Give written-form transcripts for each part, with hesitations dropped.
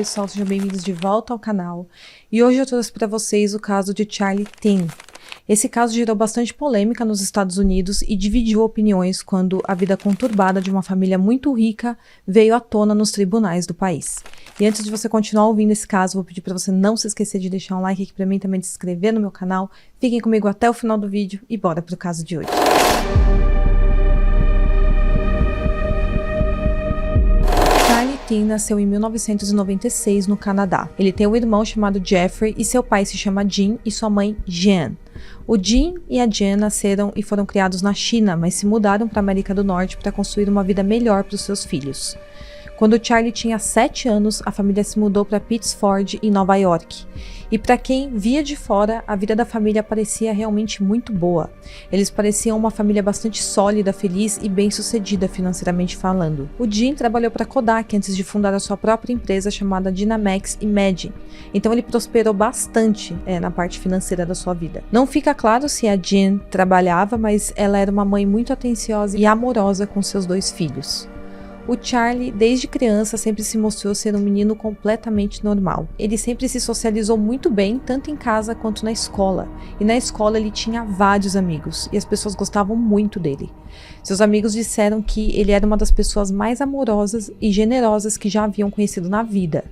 pessoal, sejam bem-vindos de volta ao canal. E hoje eu trouxe para vocês o caso de Charlie Tien. Esse caso gerou bastante polêmica nos Estados Unidos e dividiu opiniões quando a vida conturbada de uma família muito rica veio à tona nos tribunais do país. E antes de você continuar ouvindo esse caso, vou pedir para você não se esquecer de deixar um like aqui para mim, também de se inscrever no meu canal. Fiquem comigo até o final do vídeo e bora pro caso de hoje. Charlie Tien nasceu em 1996 no Canadá. Ele tem um irmão chamado Jeffrey e seu pai se chama Jin e sua mãe Jean. O Jin e a Jean nasceram e foram criados na China, mas se mudaram para a América do Norte para construir uma vida melhor para os seus filhos. Quando Charlie tinha 7 anos, a família se mudou para Pittsford, em Nova York. E para quem via de fora, a vida da família parecia realmente muito boa. Eles pareciam uma família bastante sólida, feliz e bem-sucedida financeiramente falando. O Jin trabalhou para Kodak antes de fundar a sua própria empresa chamada Dynamax Imaging. Então ele prosperou bastante na parte financeira da sua vida. Não fica claro se a Jean trabalhava, mas ela era uma mãe muito atenciosa e amorosa com seus 2 filhos. O Charlie, desde criança, sempre se mostrou ser um menino completamente normal. Ele sempre se socializou muito bem, tanto em casa quanto na escola. E na escola ele tinha vários amigos, e as pessoas gostavam muito dele. Seus amigos disseram que ele era uma das pessoas mais amorosas e generosas que já haviam conhecido na vida.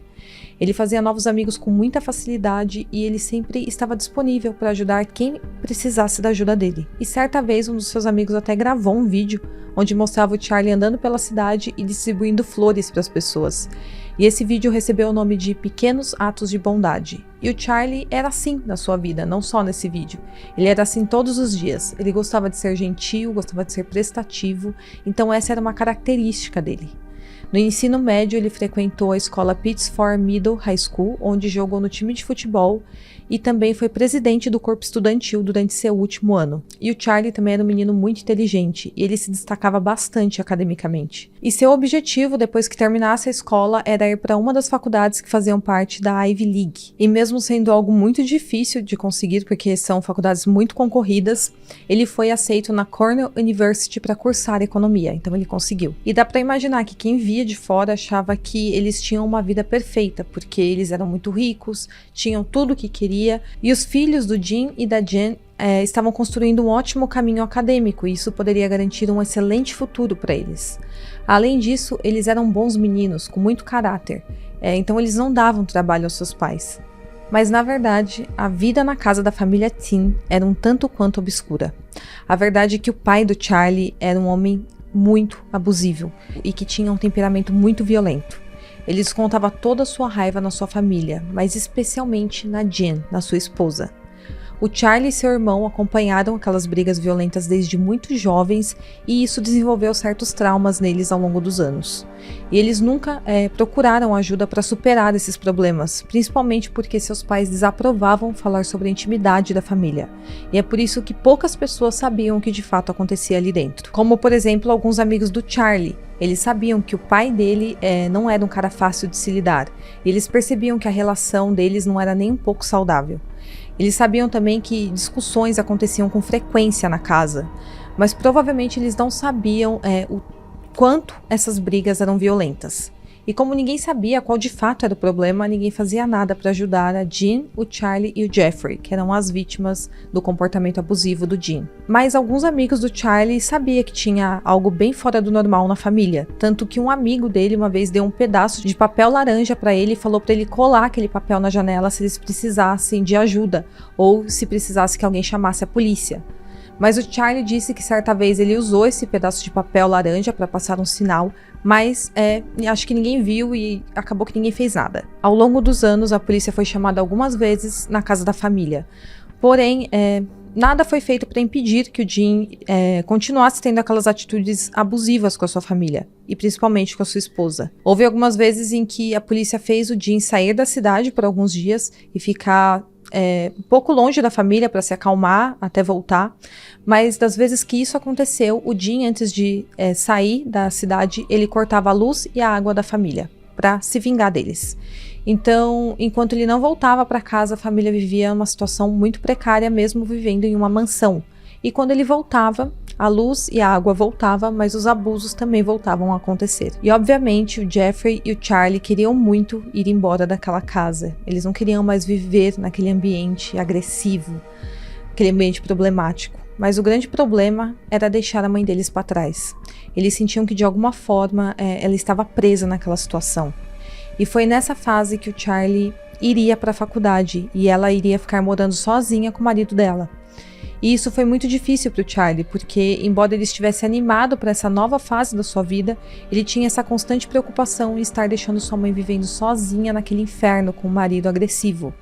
Ele fazia novos amigos com muita facilidade e ele sempre estava disponível para ajudar quem precisasse da ajuda dele. E certa vez um dos seus amigos até gravou um vídeo onde mostrava o Charlie andando pela cidade e distribuindo flores para as pessoas. E esse vídeo recebeu o nome de Pequenos Atos de Bondade. E o Charlie era assim na sua vida, não só nesse vídeo. Ele era assim todos os dias. Ele gostava de ser gentil, gostava de ser prestativo, então essa era uma característica dele. No ensino médio, ele frequentou a escola Pittsford Middle High School, onde jogou no time de futebol e também foi presidente do corpo estudantil durante seu último ano. E o Charlie também era um menino muito inteligente e ele se destacava bastante academicamente. E seu objetivo, depois que terminasse a escola, era ir para uma das faculdades que faziam parte da Ivy League. E mesmo sendo algo muito difícil de conseguir, porque são faculdades muito concorridas, ele foi aceito na Cornell University para cursar economia, então ele conseguiu. E dá para imaginar que quem via de fora achava que eles tinham uma vida perfeita, porque eles eram muito ricos, tinham tudo o que queria, e os filhos do Jin e da Jean estavam construindo um ótimo caminho acadêmico, e isso poderia garantir um excelente futuro para eles. Além disso, eles eram bons meninos, com muito caráter, então eles não davam trabalho aos seus pais. Mas na verdade, a vida na casa da família Tien era um tanto quanto obscura. A verdade é que o pai do Charlie era um homem muito abusivo e que tinha um temperamento muito violento. Ele descontava toda a sua raiva na sua família, mas especialmente na Jean, na sua esposa. O Charlie e seu irmão acompanharam aquelas brigas violentas desde muito jovens e isso desenvolveu certos traumas neles ao longo dos anos. E eles nunca procuraram ajuda para superar esses problemas, principalmente porque seus pais desaprovavam falar sobre a intimidade da família. E é por isso que poucas pessoas sabiam o que de fato acontecia ali dentro. Como, por exemplo, alguns amigos do Charlie. Eles sabiam que o pai dele não era um cara fácil de se lidar. E eles percebiam que a relação deles não era nem um pouco saudável. Eles sabiam também que discussões aconteciam com frequência na casa, mas provavelmente eles não sabiam o quanto essas brigas eram violentas. E como ninguém sabia qual de fato era o problema, ninguém fazia nada para ajudar a Jean, o Charlie e o Jeffrey, que eram as vítimas do comportamento abusivo do Jin. Mas alguns amigos do Charlie sabiam que tinha algo bem fora do normal na família, tanto que um amigo dele uma vez deu um pedaço de papel laranja para ele e falou para ele colar aquele papel na janela se eles precisassem de ajuda ou se precisasse que alguém chamasse a polícia. Mas o Charlie disse que certa vez ele usou esse pedaço de papel laranja para passar um sinal, mas acho que ninguém viu e acabou que ninguém fez nada. Ao longo dos anos, a polícia foi chamada algumas vezes na casa da família. Porém, nada foi feito para impedir que o Jin continuasse tendo aquelas atitudes abusivas com a sua família, e principalmente com a sua esposa. Houve algumas vezes em que a polícia fez o Jin sair da cidade por alguns dias e ficar um pouco longe da família para se acalmar até voltar, mas das vezes que isso aconteceu, o Jin, antes de sair da cidade, ele cortava a luz e a água da família para se vingar deles. Então, enquanto ele não voltava para casa, a família vivia uma situação muito precária, mesmo vivendo em uma mansão. E quando ele voltava, A luz e a água voltavam, mas os abusos também voltavam a acontecer. E obviamente o Jeffrey e o Charlie queriam muito ir embora daquela casa. Eles não queriam mais viver naquele ambiente agressivo, aquele ambiente problemático. Mas o grande problema era deixar a mãe deles para trás. Eles sentiam que de alguma forma ela estava presa naquela situação. E foi nessa fase que o Charlie iria para a faculdade e ela iria ficar morando sozinha com o marido dela. E isso foi muito difícil para o Charlie, porque embora ele estivesse animado para essa nova fase da sua vida, ele tinha essa constante preocupação em estar deixando sua mãe vivendo sozinha naquele inferno com um marido agressivo.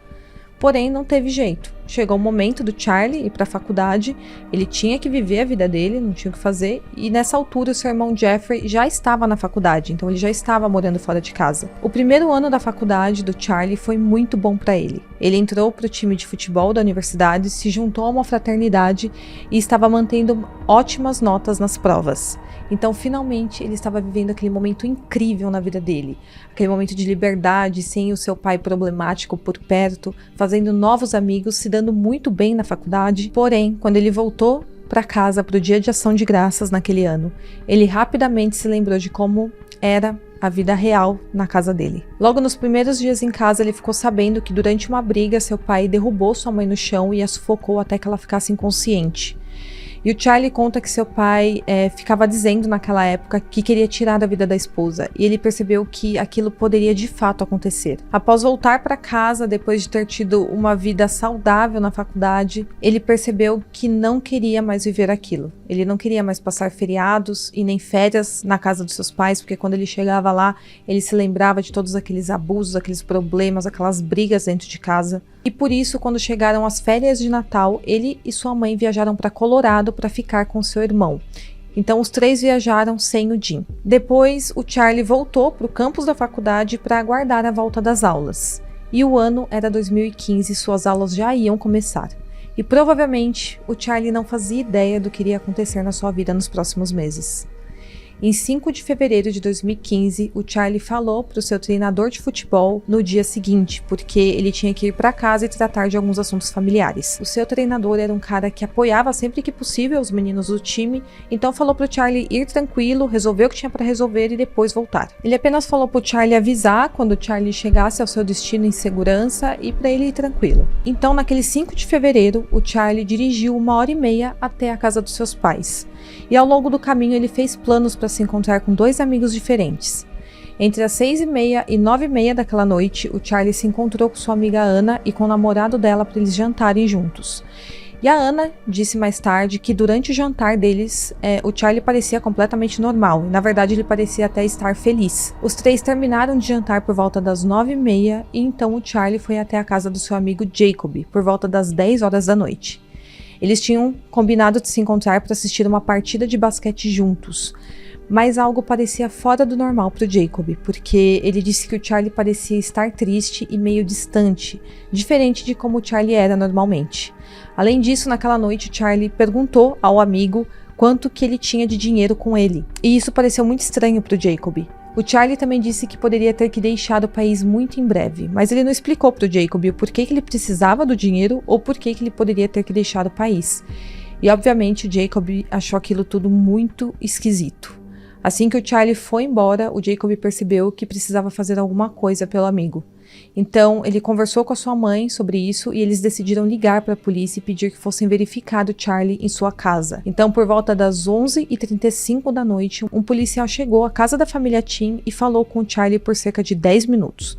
Porém, não teve jeito. Chegou o momento do Charlie ir para a faculdade, ele tinha que viver a vida dele, não tinha o que fazer, e nessa altura o seu irmão Jeffrey já estava na faculdade, então ele já estava morando fora de casa. O primeiro ano da faculdade do Charlie foi muito bom para ele. Ele entrou para o time de futebol da universidade, se juntou a uma fraternidade e estava mantendo ótimas notas nas provas. Então, finalmente, ele estava vivendo aquele momento incrível na vida dele. Aquele momento de liberdade, sem o seu pai problemático por perto, fazendo novos amigos, se dando muito bem na faculdade. Porém, quando ele voltou para casa para o dia de ação de graças naquele ano, ele rapidamente se lembrou de como era a vida real na casa dele. Logo nos primeiros dias em casa, ele ficou sabendo que durante uma briga, seu pai derrubou sua mãe no chão e a sufocou até que ela ficasse inconsciente. E o Charlie conta que seu pai ficava dizendo naquela época que queria tirar a vida da esposa, e ele percebeu que aquilo poderia de fato acontecer. Após voltar para casa, depois de ter tido uma vida saudável na faculdade, ele percebeu que não queria mais viver aquilo. Ele não queria mais passar feriados e nem férias na casa dos seus pais, porque quando ele chegava lá, ele se lembrava de todos aqueles abusos, aqueles problemas, aquelas brigas dentro de casa. E por isso, quando chegaram as férias de Natal, ele e sua mãe viajaram para Colorado para ficar com seu irmão. Então os três viajaram sem o Jim. Depois, o Charlie voltou para o campus da faculdade para aguardar a volta das aulas. E o ano era 2015 e suas aulas já iam começar. E provavelmente o Charlie não fazia ideia do que iria acontecer na sua vida nos próximos meses. Em 5 de fevereiro de 2015, o Charlie falou para o seu treinador de futebol no dia seguinte, porque ele tinha que ir para casa e tratar de alguns assuntos familiares. O seu treinador era um cara que apoiava sempre que possível os meninos do time, então falou para o Charlie ir tranquilo, resolver o que tinha para resolver e depois voltar. Ele apenas falou para o Charlie avisar quando o Charlie chegasse ao seu destino em segurança e para ele ir tranquilo. Então, naquele 5 de fevereiro, o Charlie dirigiu 1h30 até a casa dos seus pais. E ao longo do caminho ele fez planos para se encontrar com 2 amigos diferentes. Entre as 6h30 e 9h30 daquela noite, o Charlie se encontrou com sua amiga Ana e com o namorado dela para eles jantarem juntos. E a Ana disse mais tarde que durante o jantar deles, o Charlie parecia completamente normal, e na verdade ele parecia até estar feliz. Os 3 terminaram de jantar por volta das 9h30 e então o Charlie foi até a casa do seu amigo Jacob por volta das 10 horas da noite. Eles tinham combinado de se encontrar para assistir uma partida de basquete juntos, mas algo parecia fora do normal para o Jacob, porque ele disse que o Charlie parecia estar triste e meio distante, diferente de como o Charlie era normalmente. Além disso, naquela noite, o Charlie perguntou ao amigo quanto que ele tinha de dinheiro com ele, e isso pareceu muito estranho para o Jacob. O Charlie também disse que poderia ter que deixar o país muito em breve, mas ele não explicou para o Jacob o porquê que ele precisava do dinheiro ou porquê que ele poderia ter que deixar o país. E obviamente o Jacob achou aquilo tudo muito esquisito. Assim que o Charlie foi embora, o Jacob percebeu que precisava fazer alguma coisa pelo amigo. Então, ele conversou com a sua mãe sobre isso e eles decidiram ligar para a polícia e pedir que fossem verificar o Charlie em sua casa. Então, por volta das 11h35 da noite, um policial chegou à casa da família Tim e falou com o Charlie por cerca de 10 minutos.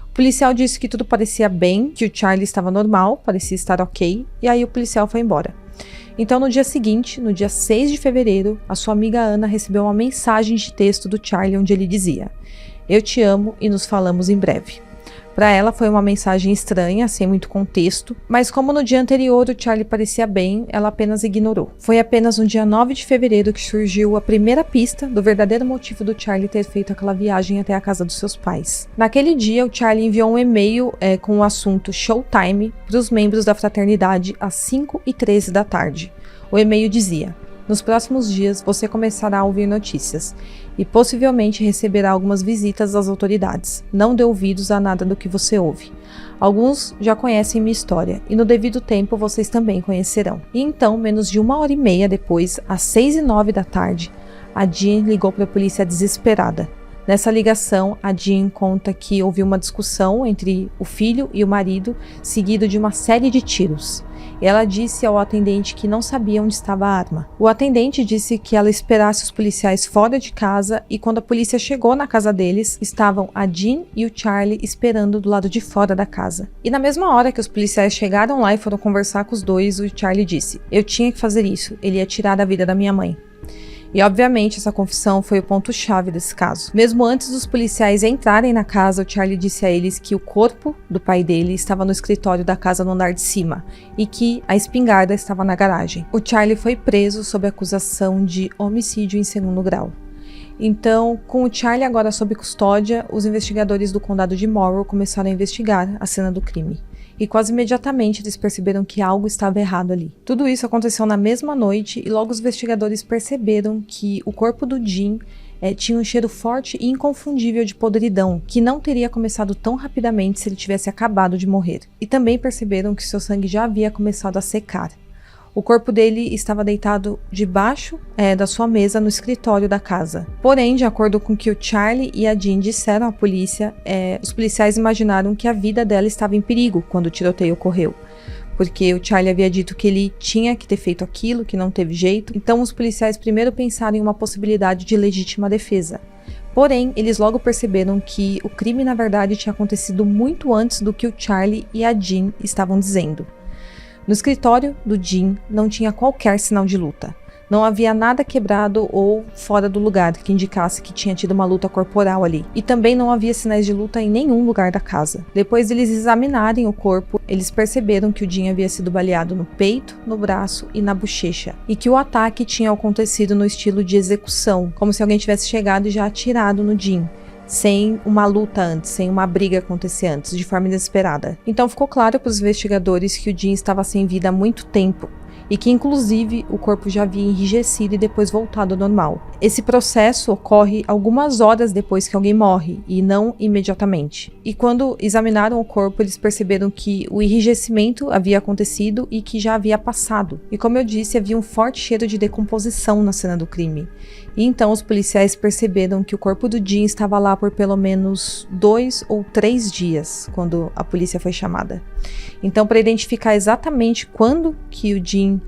O policial disse que tudo parecia bem, que o Charlie estava normal, parecia estar ok, e aí o policial foi embora. Então, no dia seguinte, no dia 6 de fevereiro, a sua amiga Ana recebeu uma mensagem de texto do Charlie onde ele dizia: "Eu te amo e nos falamos em breve." Para ela foi uma mensagem estranha, sem muito contexto, mas como no dia anterior o Charlie parecia bem, ela apenas ignorou. Foi apenas no dia 9 de fevereiro que surgiu a primeira pista do verdadeiro motivo do Charlie ter feito aquela viagem até a casa dos seus pais. Naquele dia, o Charlie enviou um e-mail com o assunto Showtime para os membros da fraternidade às 5h13 da tarde. O e-mail dizia: "Nos próximos dias, você começará a ouvir notícias e possivelmente receberá algumas visitas das autoridades. Não dê ouvidos a nada do que você ouve. Alguns já conhecem minha história e no devido tempo vocês também conhecerão. E então, menos de 1h30 depois, às 6h09 da tarde, a Jean ligou para a polícia desesperada. Nessa ligação, a Jean conta que houve uma discussão entre o filho e o marido, seguido de uma série de tiros. Ela disse ao atendente que não sabia onde estava a arma. O atendente disse que ela esperasse os policiais fora de casa e quando a polícia chegou na casa deles, estavam a Jean e o Charlie esperando do lado de fora da casa. E na mesma hora que os policiais chegaram lá e foram conversar com os dois, o Charlie disse: "Eu tinha que fazer isso, ele ia tirar a vida da minha mãe." E obviamente essa confissão foi o ponto-chave desse caso. Mesmo antes dos policiais entrarem na casa, o Charlie disse a eles que o corpo do pai dele estava no escritório da casa no andar de cima e que a espingarda estava na garagem. O Charlie foi preso sob acusação de homicídio em segundo grau. Então, com o Charlie agora sob custódia, os investigadores do condado de Morrow começaram a investigar a cena do crime. E quase imediatamente eles perceberam que algo estava errado ali. Tudo isso aconteceu na mesma noite e logo os investigadores perceberam que o corpo do Jim tinha um cheiro forte e inconfundível de podridão, que não teria começado tão rapidamente se ele tivesse acabado de morrer. E também perceberam que seu sangue já havia começado a secar. O corpo dele estava deitado debaixo da sua mesa no escritório da casa. Porém, de acordo com o que o Charlie e a Jean disseram à polícia, os policiais imaginaram que a vida dela estava em perigo quando o tiroteio ocorreu. Porque o Charlie havia dito que ele tinha que ter feito aquilo, que não teve jeito. Então, os policiais primeiro pensaram em uma possibilidade de legítima defesa. Porém, eles logo perceberam que o crime, na verdade, tinha acontecido muito antes do que o Charlie e a Jean estavam dizendo. No escritório do Jim não tinha qualquer sinal de luta. Não havia nada quebrado ou fora do lugar que indicasse que tinha tido uma luta corporal ali. E também não havia sinais de luta em nenhum lugar da casa. Depois de eles examinarem o corpo, eles perceberam que o Jim havia sido baleado no peito, no braço e na bochecha. E que o ataque tinha acontecido no estilo de execução, como se alguém tivesse chegado e já atirado no Jim. Sem uma luta antes, sem uma briga acontecer antes, de forma inesperada. Então ficou claro para os investigadores que o Jim estava sem vida há muito tempo e que inclusive o corpo já havia enrijecido e depois voltado ao normal. Esse processo ocorre algumas horas depois que alguém morre e não imediatamente. E quando examinaram o corpo, eles perceberam que o enrijecimento havia acontecido e que já havia passado. E como eu disse, havia um forte cheiro de decomposição na cena do crime. E então os policiais perceberam que o corpo do Jim estava lá por pelo menos 2 ou 3 dias, quando a polícia foi chamada. Então, para identificar exatamente quando que o Jim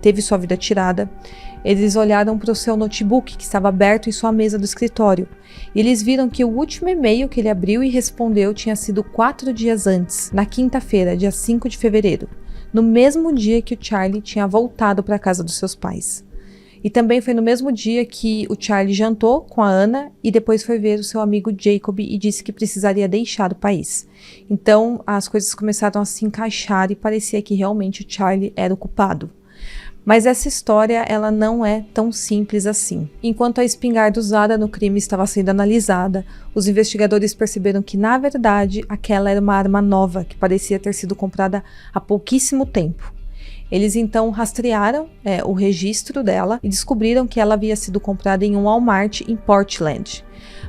teve sua vida tirada, eles olharam para o seu notebook que estava aberto em sua mesa do escritório. E eles viram que o último e-mail que ele abriu e respondeu tinha sido 4 dias antes, na quinta-feira, dia 5 de fevereiro, no mesmo dia que o Charlie tinha voltado para a casa dos seus pais. E também foi no mesmo dia que o Charlie jantou com a Anna e depois foi ver o seu amigo Jacob e disse que precisaria deixar o país. Então as coisas começaram a se encaixar e parecia que realmente o Charlie era o culpado. Mas essa história, ela não é tão simples assim. Enquanto a espingarda usada no crime estava sendo analisada, os investigadores perceberam que, na verdade, aquela era uma arma nova que parecia ter sido comprada há pouquíssimo tempo. Eles então rastrearam o registro dela e descobriram que ela havia sido comprada em um Walmart em Portland.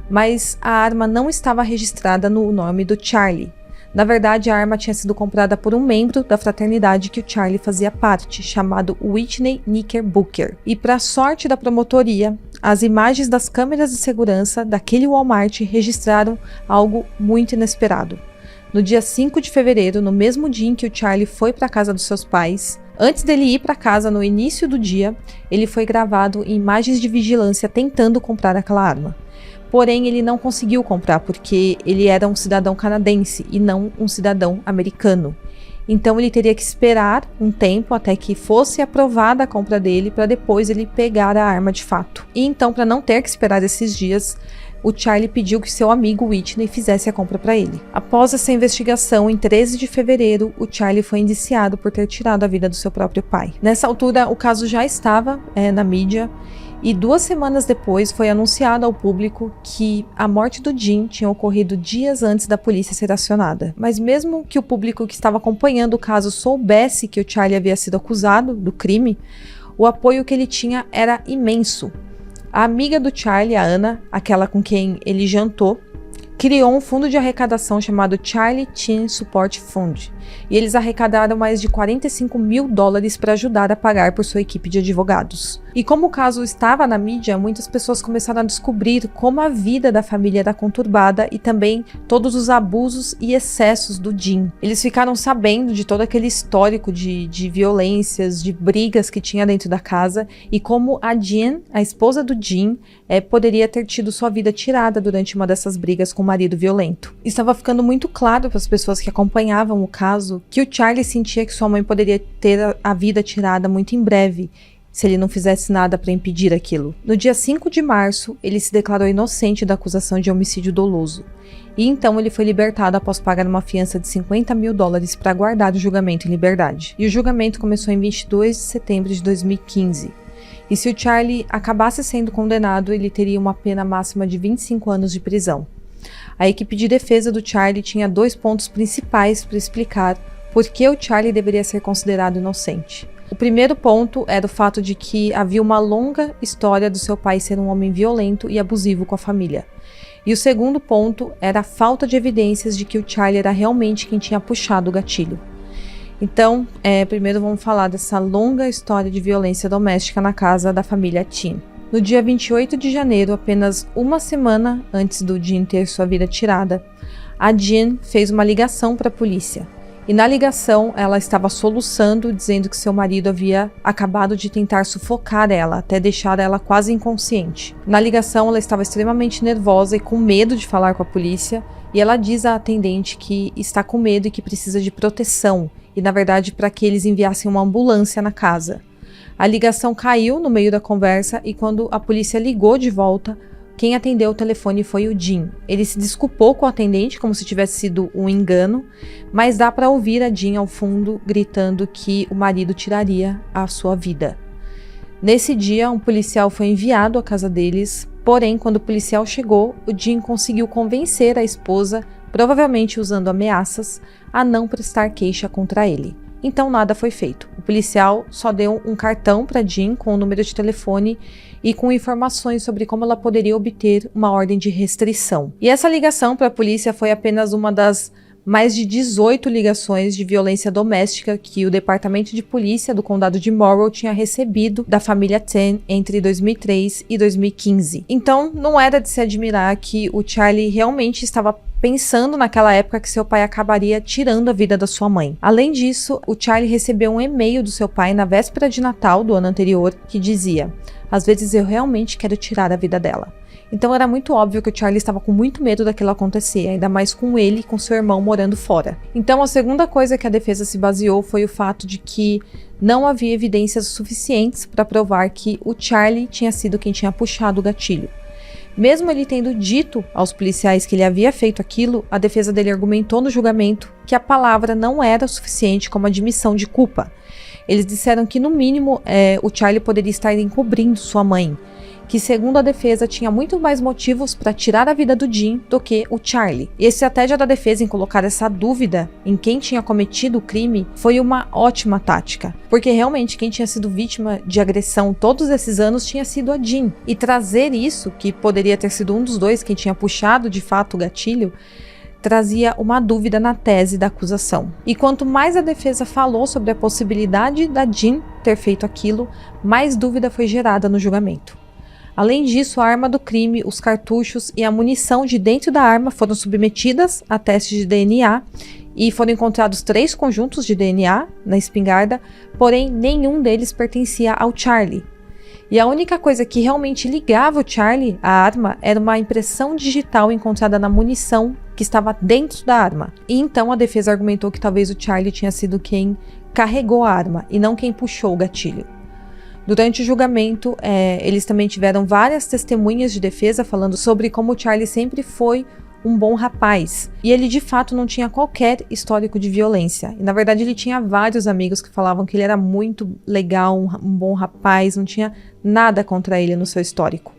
Mas a arma não estava registrada no nome do Charlie. Na verdade, a arma tinha sido comprada por um membro da fraternidade que o Charlie fazia parte, chamado Whitney Knickerbocker. E para sorte da promotoria, as imagens das câmeras de segurança daquele Walmart registraram algo muito inesperado. No dia 5 de fevereiro, no mesmo dia em que o Charlie foi para a casa dos seus pais, antes dele ir para casa no início do dia, ele foi gravado em imagens de vigilância tentando comprar aquela arma. Porém, ele não conseguiu comprar porque ele era um cidadão canadense e não um cidadão americano. Então ele teria que esperar um tempo até que fosse aprovada a compra dele para depois ele pegar a arma de fato. E então, para não ter que esperar esses dias, o Charlie pediu que seu amigo Whitney fizesse a compra para ele. Após essa investigação, em 13 de fevereiro, o Charlie foi indiciado por ter tirado a vida do seu próprio pai. Nessa altura, o caso já estava na mídia e 2 semanas depois foi anunciado ao público que a morte do Jim tinha ocorrido dias antes da polícia ser acionada. Mas mesmo que o público que estava acompanhando o caso soubesse que o Charlie havia sido acusado do crime, o apoio que ele tinha era imenso. A amiga do Charlie, a Anna, aquela com quem ele jantou, criou um fundo de arrecadação chamado Charlie Teen Support Fund, e eles arrecadaram mais de $45 mil para ajudar a pagar por sua equipe de advogados. E como o caso estava na mídia, muitas pessoas começaram a descobrir como a vida da família era conturbada e também todos os abusos e excessos do Jim. Eles ficaram sabendo de todo aquele histórico de violências, de brigas que tinha dentro da casa e como a Jen, a esposa do Jim, poderia ter tido sua vida tirada durante uma dessas brigas com o marido violento. Estava ficando muito claro para as pessoas que acompanhavam o caso que o Charlie sentia que sua mãe poderia ter a vida tirada muito em breve, se ele não fizesse nada para impedir aquilo. No dia 5 de março, ele se declarou inocente da acusação de homicídio doloso. E então ele foi libertado após pagar uma fiança de $50 mil para aguardar o julgamento em liberdade. E o julgamento começou em 22 de setembro de 2015. E se o Charlie acabasse sendo condenado, ele teria uma pena máxima de 25 anos de prisão. A equipe de defesa do Charlie tinha 2 pontos principais para explicar por que o Charlie deveria ser considerado inocente. O primeiro ponto era o fato de que havia uma longa história do seu pai ser um homem violento e abusivo com a família. E o segundo ponto era a falta de evidências de que o Charlie era realmente quem tinha puxado o gatilho. Então, primeiro vamos falar dessa longa história de violência doméstica na casa da família Teen. No dia 28 de janeiro, apenas uma semana antes do Jim ter sua vida tirada, a Jen fez uma ligação para a polícia. E na ligação, ela estava soluçando, dizendo que seu marido havia acabado de tentar sufocar ela, até deixar ela quase inconsciente. Na ligação, ela estava extremamente nervosa e com medo de falar com a polícia, e ela diz à atendente que está com medo e que precisa de proteção, e na verdade para que eles enviassem uma ambulância na casa. A ligação caiu no meio da conversa e quando a polícia ligou de volta, quem atendeu o telefone foi o Jim. Ele se desculpou com o atendente como se tivesse sido um engano, mas dá para ouvir a Jim ao fundo gritando que o marido tiraria a sua vida. Nesse dia, um policial foi enviado à casa deles, porém, quando o policial chegou, o Jim conseguiu convencer a esposa, provavelmente usando ameaças, a não prestar queixa contra ele. Então nada foi feito. O policial só deu um cartão para Jen com o número de telefone e com informações sobre como ela poderia obter uma ordem de restrição. E essa ligação para a polícia foi apenas uma das mais de 18 ligações de violência doméstica que o Departamento de Polícia do Condado de Morrow tinha recebido da família Teen entre 2003 e 2015. Então, não era de se admirar que o Charlie realmente estava pensando naquela época que seu pai acabaria tirando a vida da sua mãe. Além disso, o Charlie recebeu um e-mail do seu pai na véspera de Natal do ano anterior que dizia: "Às vezes eu realmente quero tirar a vida dela." Então era muito óbvio que o Charlie estava com muito medo daquilo acontecer, ainda mais com ele e com seu irmão morando fora. Então a segunda coisa que a defesa se baseou foi o fato de que não havia evidências suficientes para provar que o Charlie tinha sido quem tinha puxado o gatilho. Mesmo ele tendo dito aos policiais que ele havia feito aquilo, a defesa dele argumentou no julgamento que a palavra não era o suficiente como admissão de culpa. Eles disseram que, no mínimo, o Charlie poderia estar encobrindo sua mãe, que, segundo a defesa, tinha muito mais motivos para tirar a vida do Jim do que o Charlie. E a estratégia da defesa em colocar essa dúvida em quem tinha cometido o crime foi uma ótima tática, porque realmente quem tinha sido vítima de agressão todos esses anos tinha sido a Jim. E trazer isso, que poderia ter sido um dos dois quem tinha puxado de fato o gatilho, trazia uma dúvida na tese da acusação. E quanto mais a defesa falou sobre a possibilidade da Jim ter feito aquilo, mais dúvida foi gerada no julgamento. Além disso, a arma do crime, os cartuchos e a munição de dentro da arma foram submetidas a testes de DNA e foram encontrados 3 conjuntos de DNA na espingarda, porém nenhum deles pertencia ao Charlie. E a única coisa que realmente ligava o Charlie à arma era uma impressão digital encontrada na munição que estava dentro da arma. E então a defesa argumentou que talvez o Charlie tinha sido quem carregou a arma e não quem puxou o gatilho. Durante o julgamento, eles também tiveram várias testemunhas de defesa falando sobre como o Charlie sempre foi um bom rapaz. E ele, de fato, não tinha qualquer histórico de violência. E, na verdade, ele tinha vários amigos que falavam que ele era muito legal, um bom rapaz, não tinha nada contra ele no seu histórico.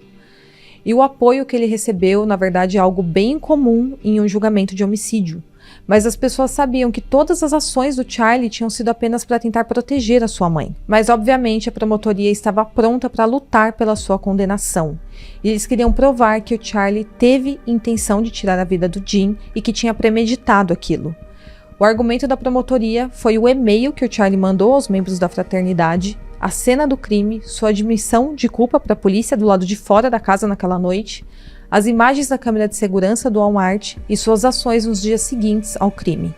E o apoio que ele recebeu, na verdade, é algo bem comum em um julgamento de homicídio. mas as pessoas sabiam que todas as ações do Charlie tinham sido apenas para tentar proteger a sua mãe. Mas obviamente a promotoria estava pronta para lutar pela sua condenação. E eles queriam provar que o Charlie teve intenção de tirar a vida do Jim e que tinha premeditado aquilo. O argumento da promotoria foi o e-mail que o Charlie mandou aos membros da fraternidade, a cena do crime, sua admissão de culpa para a polícia do lado de fora da casa naquela noite, as imagens da câmera de segurança do Walmart e suas ações nos dias seguintes ao crime.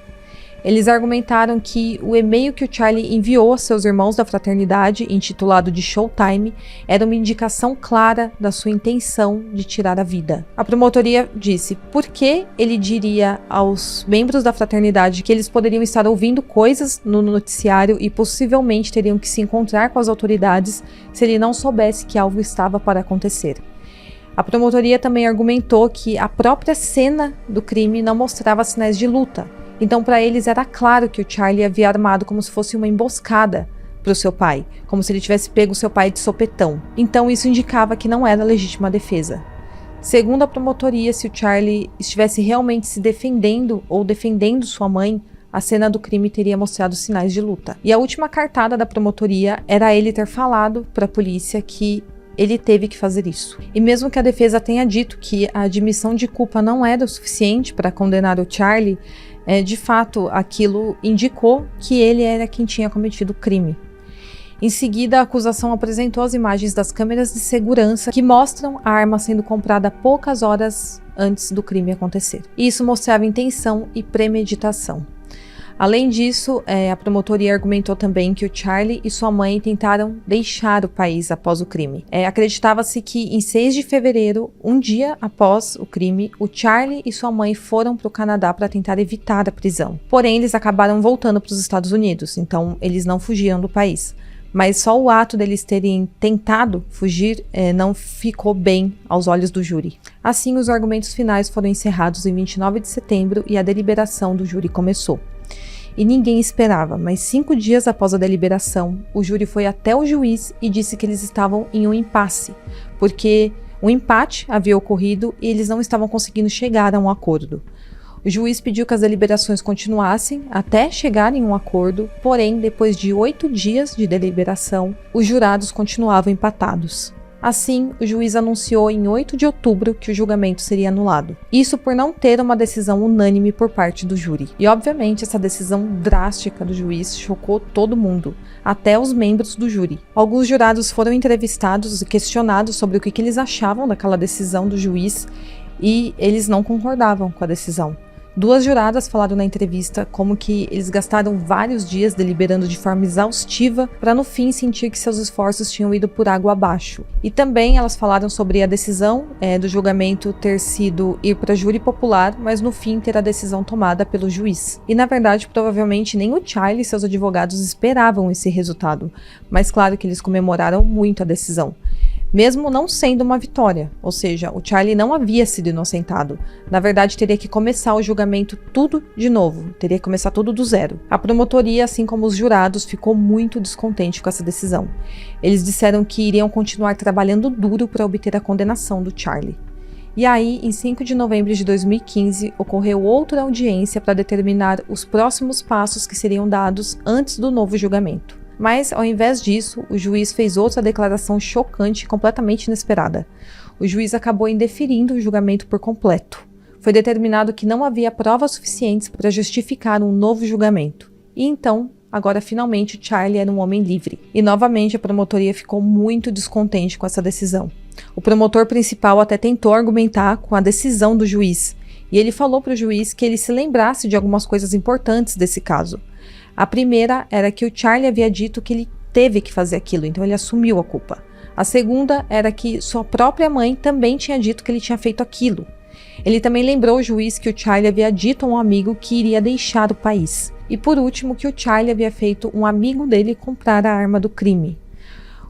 Eles argumentaram que o e-mail que o Charlie enviou a seus irmãos da fraternidade, intitulado de Showtime, era uma indicação clara da sua intenção de tirar a vida. A promotoria disse por que ele diria aos membros da fraternidade que eles poderiam estar ouvindo coisas no noticiário e possivelmente teriam que se encontrar com as autoridades se ele não soubesse que algo estava para acontecer. A promotoria também argumentou que a própria cena do crime não mostrava sinais de luta. Então, para eles era claro que o Charlie havia armado como se fosse uma emboscada para o seu pai, como se ele tivesse pego seu pai de sopetão. Então, isso indicava que não era legítima defesa. Segundo a promotoria, se o Charlie estivesse realmente se defendendo ou defendendo sua mãe, a cena do crime teria mostrado sinais de luta. E a última cartada da promotoria era ele ter falado para a polícia que ele teve que fazer isso. E mesmo que a defesa tenha dito que a admissão de culpa não era o suficiente para condenar o Charlie, de fato, aquilo indicou que ele era quem tinha cometido o crime. Em seguida, a acusação apresentou as imagens das câmeras de segurança que mostram a arma sendo comprada poucas horas antes do crime acontecer. E isso mostrava intenção e premeditação. Além disso, a promotoria argumentou também que o Charlie e sua mãe tentaram deixar o país após o crime. Acreditava-se que em 6 de fevereiro, um dia após o crime, o Charlie e sua mãe foram para o Canadá para tentar evitar a prisão. Porém, eles acabaram voltando para os Estados Unidos, então eles não fugiram do país. Mas só o ato deles terem tentado fugir não ficou bem aos olhos do júri. Assim, os argumentos finais foram encerrados em 29 de setembro e a deliberação do júri começou. E ninguém esperava, mas 5 dias após a deliberação, o júri foi até o juiz e disse que eles estavam em um impasse, porque um empate havia ocorrido e eles não estavam conseguindo chegar a um acordo. O juiz pediu que as deliberações continuassem até chegarem a um acordo, porém, depois de 8 dias de deliberação, os jurados continuavam empatados. Assim, o juiz anunciou em 8 de outubro que o julgamento seria anulado. Isso por não ter uma decisão unânime por parte do júri. E obviamente essa decisão drástica do juiz chocou todo mundo, até os membros do júri. Alguns jurados foram entrevistados e questionados sobre o que eles achavam daquela decisão do juiz e eles não concordavam com a decisão. 2 juradas falaram na entrevista como que eles gastaram vários dias deliberando de forma exaustiva para no fim sentir que seus esforços tinham ido por água abaixo. E também elas falaram sobre a decisão do julgamento ter sido ir para júri popular, mas no fim ter a decisão tomada pelo juiz. E na verdade, provavelmente nem o Charlie e seus advogados esperavam esse resultado, mas claro que eles comemoraram muito a decisão. Mesmo não sendo uma vitória, ou seja, o Charlie não havia sido inocentado. Na verdade, teria que começar o julgamento tudo de novo, teria que começar tudo do zero. A promotoria, assim como os jurados, ficou muito descontente com essa decisão. Eles disseram que iriam continuar trabalhando duro para obter a condenação do Charlie. E aí, em 5 de novembro de 2015, ocorreu outra audiência para determinar os próximos passos que seriam dados antes do novo julgamento. Mas, ao invés disso, o juiz fez outra declaração chocante e completamente inesperada. O juiz acabou indeferindo o julgamento por completo. Foi determinado que não havia provas suficientes para justificar um novo julgamento. E então, agora finalmente, Charlie era um homem livre. E novamente a promotoria ficou muito descontente com essa decisão. O promotor principal até tentou argumentar com a decisão do juiz. E ele falou para o juiz que ele se lembrasse de algumas coisas importantes desse caso. A primeira era que o Charlie havia dito que ele teve que fazer aquilo, então ele assumiu a culpa. A segunda era que sua própria mãe também tinha dito que ele tinha feito aquilo. Ele também lembrou o juiz que o Charlie havia dito a um amigo que iria deixar o país. E por último, que o Charlie havia feito um amigo dele comprar a arma do crime.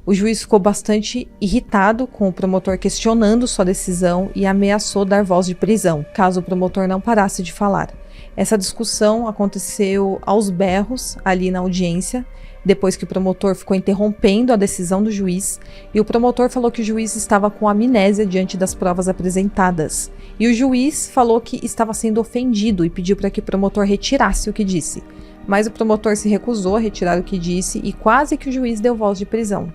O juiz ficou bastante irritado com o promotor questionando sua decisão e ameaçou dar voz de prisão, caso o promotor não parasse de falar. Essa discussão aconteceu aos berros ali na audiência. depois que o promotor ficou interrompendo a decisão do juiz, e o promotor falou que o juiz estava com amnésia diante das provas apresentadas. E o juiz falou que estava sendo ofendido e pediu para que o promotor retirasse o que disse. Mas o promotor se recusou a retirar o que disse e quase que o juiz deu voz de prisão.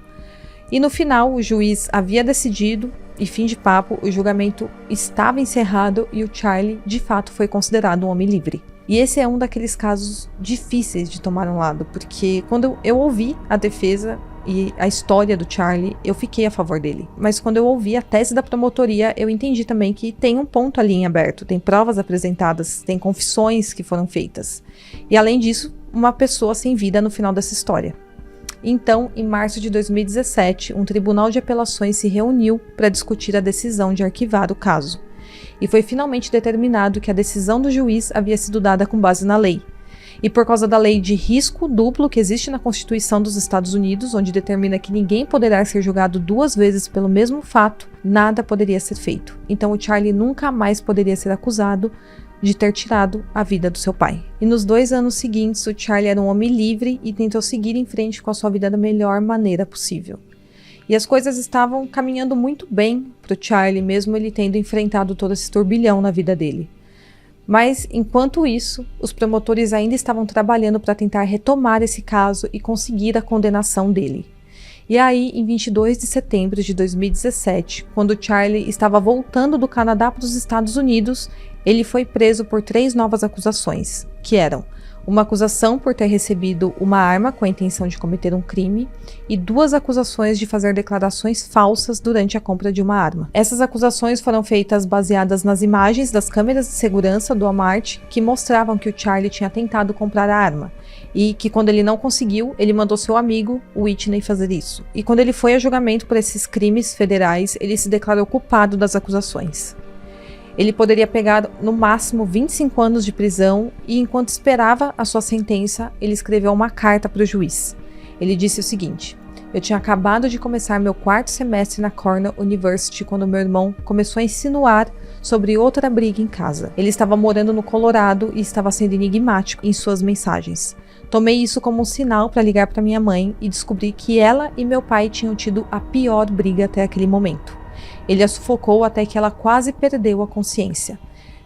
E no final, o juiz havia decidido, e fim de papo, o julgamento estava encerrado e o Charlie, de fato, foi considerado um homem livre. E esse é um daqueles casos difíceis de tomar um lado, porque quando eu ouvi a defesa e a história do Charlie, eu fiquei a favor dele. Mas quando eu ouvi a tese da promotoria, eu entendi também que tem um ponto ali em aberto, tem provas apresentadas, tem confissões que foram feitas. E além disso, uma pessoa sem vida no final dessa história. Então, em março de 2017, um tribunal de apelações se reuniu para discutir a decisão de arquivar o caso. E foi finalmente determinado que a decisão do juiz havia sido dada com base na lei. E por causa da lei de risco duplo que existe na Constituição dos Estados Unidos, onde determina que ninguém poderá ser julgado 2 vezes pelo mesmo fato, nada poderia ser feito. Então o Charlie nunca mais poderia ser acusado de ter tirado a vida do seu pai. E nos 2 anos seguintes, o Charlie era um homem livre e tentou seguir em frente com a sua vida da melhor maneira possível. E as coisas estavam caminhando muito bem para o Charlie, mesmo ele tendo enfrentado todo esse turbilhão na vida dele. Mas, enquanto isso, os promotores ainda estavam trabalhando para tentar retomar esse caso e conseguir a condenação dele. E aí, em 22 de setembro de 2017, quando Charlie estava voltando do Canadá para os Estados Unidos, ele foi preso por 3 novas acusações, que eram uma acusação por ter recebido uma arma com a intenção de cometer um crime e 2 acusações de fazer declarações falsas durante a compra de uma arma. Essas acusações foram feitas baseadas nas imagens das câmeras de segurança do Walmart que mostravam que o Charlie tinha tentado comprar a arma e que quando ele não conseguiu, ele mandou seu amigo, o Whitney, fazer isso. E quando ele foi a julgamento por esses crimes federais, ele se declarou culpado das acusações. Ele poderia pegar no máximo 25 anos de prisão e, enquanto esperava a sua sentença, ele escreveu uma carta para o juiz. Ele disse o seguinte: eu tinha acabado de começar meu 4º semestre na Cornell University quando meu irmão começou a insinuar sobre outra briga em casa. Ele estava morando no Colorado e estava sendo enigmático em suas mensagens. Tomei isso como um sinal para ligar para minha mãe e descobri que ela e meu pai tinham tido a pior briga até aquele momento. Ele a sufocou até que ela quase perdeu a consciência.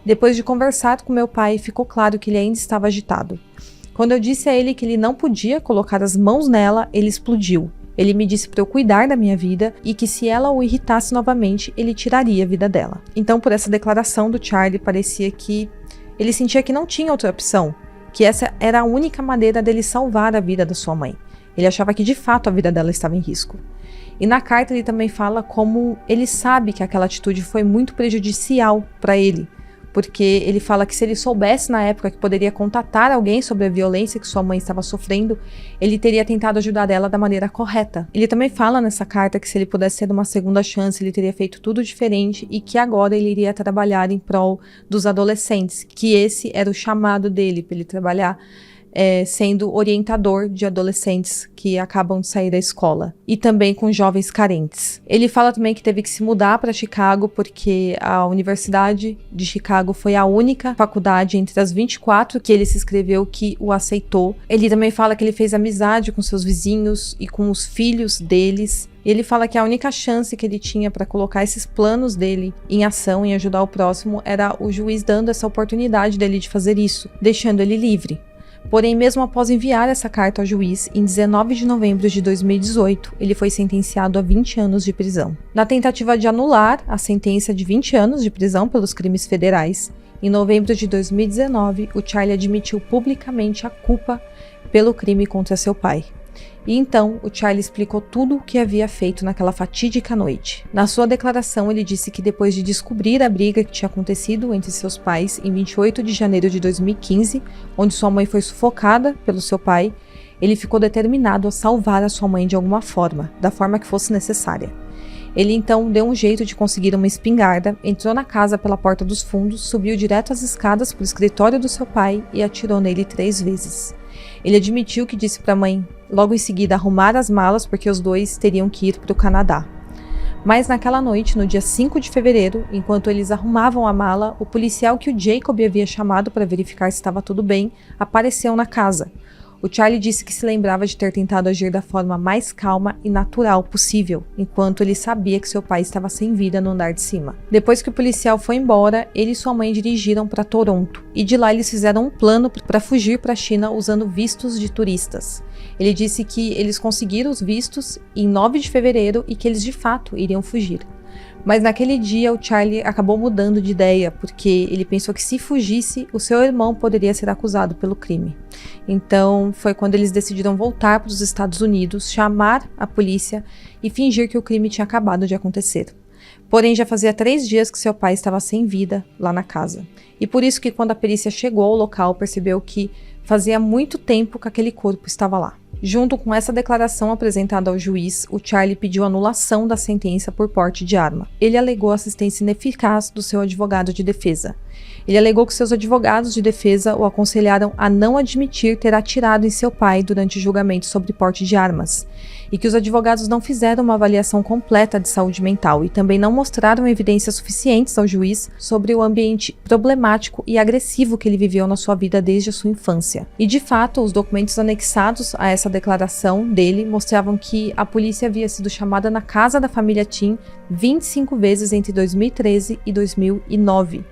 Depois de conversar com meu pai, ficou claro que ele ainda estava agitado. Quando eu disse a ele que ele não podia colocar as mãos nela, ele explodiu. Ele me disse para eu cuidar da minha vida e que se ela o irritasse novamente, ele tiraria a vida dela. Então, por essa declaração do Charlie, parecia que ele sentia que não tinha outra opção, que essa era a única maneira dele salvar a vida da sua mãe. Ele achava que de fato a vida dela estava em risco. E na carta ele também fala como ele sabe que aquela atitude foi muito prejudicial para ele, porque ele fala que se ele soubesse na época que poderia contatar alguém sobre a violência que sua mãe estava sofrendo, ele teria tentado ajudar ela da maneira correta. Ele também fala nessa carta que se ele pudesse ter uma segunda chance, ele teria feito tudo diferente e que agora ele iria trabalhar em prol dos adolescentes, que esse era o chamado dele, para ele trabalhar sendo orientador de adolescentes que acabam de sair da escola e também com jovens carentes. Ele fala também que teve que se mudar para Chicago porque a Universidade de Chicago foi a única faculdade entre as 24 que ele se inscreveu que o aceitou. Ele também fala que ele fez amizade com seus vizinhos e com os filhos deles. Ele fala que a única chance que ele tinha para colocar esses planos dele em ação e ajudar o próximo era o juiz dando essa oportunidade dele de fazer isso, deixando ele livre. Porém, mesmo após enviar essa carta ao juiz, em 19 de novembro de 2018, ele foi sentenciado a 20 anos de prisão. Na tentativa de anular a sentença de 20 anos de prisão pelos crimes federais, em novembro de 2019, o Charlie admitiu publicamente a culpa pelo crime contra seu pai. E então, o Charlie explicou tudo o que havia feito naquela fatídica noite. Na sua declaração, ele disse que depois de descobrir a briga que tinha acontecido entre seus pais em 28 de janeiro de 2015, onde sua mãe foi sufocada pelo seu pai, ele ficou determinado a salvar a sua mãe de alguma forma, da forma que fosse necessária. Ele então deu um jeito de conseguir uma espingarda, entrou na casa pela porta dos fundos, subiu direto as escadas para o escritório do seu pai e atirou nele 3 vezes. Ele admitiu que disse para a mãe, logo em seguida, arrumar as malas porque os dois teriam que ir para o Canadá. Mas naquela noite, no dia 5 de fevereiro, enquanto eles arrumavam a mala, o policial que o Jacob havia chamado para verificar se estava tudo bem, apareceu na casa. O Charlie disse que se lembrava de ter tentado agir da forma mais calma e natural possível, enquanto ele sabia que seu pai estava sem vida no andar de cima. Depois que o policial foi embora, ele e sua mãe dirigiram para Toronto, e de lá eles fizeram um plano para fugir para a China usando vistos de turistas. Ele disse que eles conseguiram os vistos em 9 de fevereiro e que eles de fato iriam fugir. Mas naquele dia o Charlie acabou mudando de ideia, porque ele pensou que se fugisse, o seu irmão poderia ser acusado pelo crime. Então foi quando eles decidiram voltar para os Estados Unidos, chamar a polícia e fingir que o crime tinha acabado de acontecer. Porém, já fazia 3 dias que seu pai estava sem vida lá na casa. E por isso que quando a perícia chegou ao local, percebeu que fazia muito tempo que aquele corpo estava lá. Junto com essa declaração apresentada ao juiz, o Charlie pediu anulação da sentença por porte de arma. Ele alegou assistência ineficaz do seu advogado de defesa. Ele alegou que seus advogados de defesa o aconselharam a não admitir ter atirado em seu pai durante o julgamento sobre porte de armas, e que os advogados não fizeram uma avaliação completa de saúde mental e também não mostraram evidências suficientes ao juiz sobre o ambiente problemático e agressivo que ele viveu na sua vida desde a sua infância. E de fato, os documentos anexados a essa declaração dele mostravam que a polícia havia sido chamada na casa da família Tin 25 vezes entre 2013 e 2009.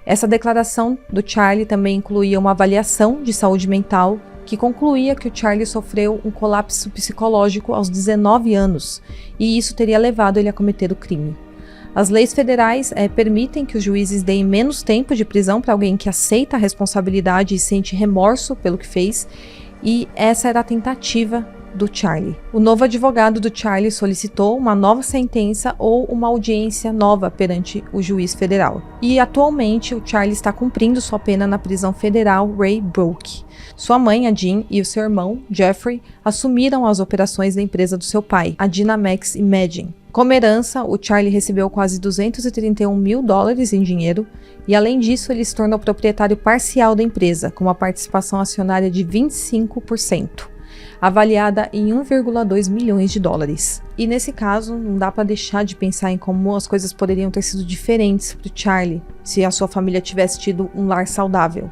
Essa declaração do Charlie também incluía uma avaliação de saúde mental que concluía que o Charlie sofreu um colapso psicológico aos 19 anos, e isso teria levado ele a cometer o crime. As leis federais permitem que os juízes deem menos tempo de prisão para alguém que aceita a responsabilidade e sente remorso pelo que fez, e essa era a tentativa do Charlie. O novo advogado do Charlie solicitou uma nova sentença ou uma audiência nova perante o juiz federal. E atualmente o Charlie está cumprindo sua pena na prisão federal Ray Brook. Sua mãe, a Jean, e o seu irmão, Jeffrey, assumiram as operações da empresa do seu pai, a Dynamax Imaging. Como herança, o Charlie recebeu quase $231 mil em dinheiro e, além disso, ele se tornou proprietário parcial da empresa, com uma participação acionária de 25%. Avaliada em $1,2 milhões. E nesse caso, não dá para deixar de pensar em como as coisas poderiam ter sido diferentes para o Charlie se a sua família tivesse tido um lar saudável.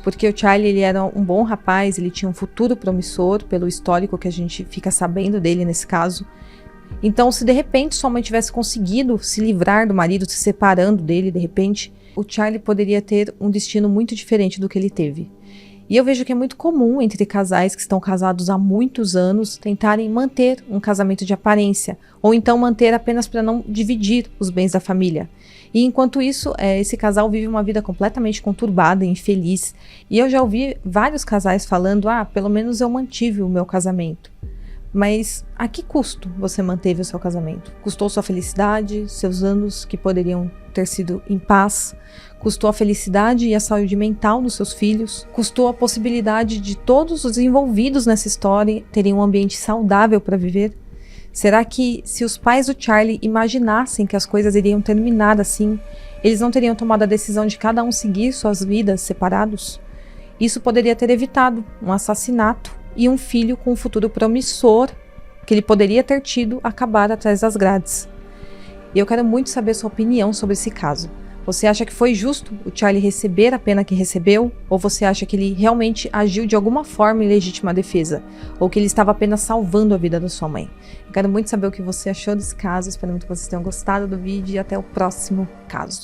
Porque o Charlie, ele era um bom rapaz, ele tinha um futuro promissor, pelo histórico que a gente fica sabendo dele nesse caso. Então, se de repente sua mãe tivesse conseguido se livrar do marido, se separando dele de repente, o Charlie poderia ter um destino muito diferente do que ele teve. E eu vejo que é muito comum entre casais que estão casados há muitos anos tentarem manter um casamento de aparência, ou então manter apenas para não dividir os bens da família. E enquanto isso, esse casal vive uma vida completamente conturbada e infeliz. E eu já ouvi vários casais falando, pelo menos eu mantive o meu casamento. Mas a que custo você manteve o seu casamento? Custou sua felicidade, seus anos que poderiam ter sido em paz? Custou a felicidade e a saúde mental dos seus filhos? Custou a possibilidade de todos os envolvidos nessa história terem um ambiente saudável para viver? Será que se os pais do Charlie imaginassem que as coisas iriam terminar assim, eles não teriam tomado a decisão de cada um seguir suas vidas separados? Isso poderia ter evitado um assassinato e um filho com um futuro promissor que ele poderia ter tido acabar atrás das grades. E eu quero muito saber sua opinião sobre esse caso. Você acha que foi justo o Charlie receber a pena que recebeu? Ou você acha que ele realmente agiu de alguma forma em legítima defesa? Ou que ele estava apenas salvando a vida da sua mãe? Eu quero muito saber o que você achou desse caso. Espero muito que vocês tenham gostado do vídeo e até o próximo caso.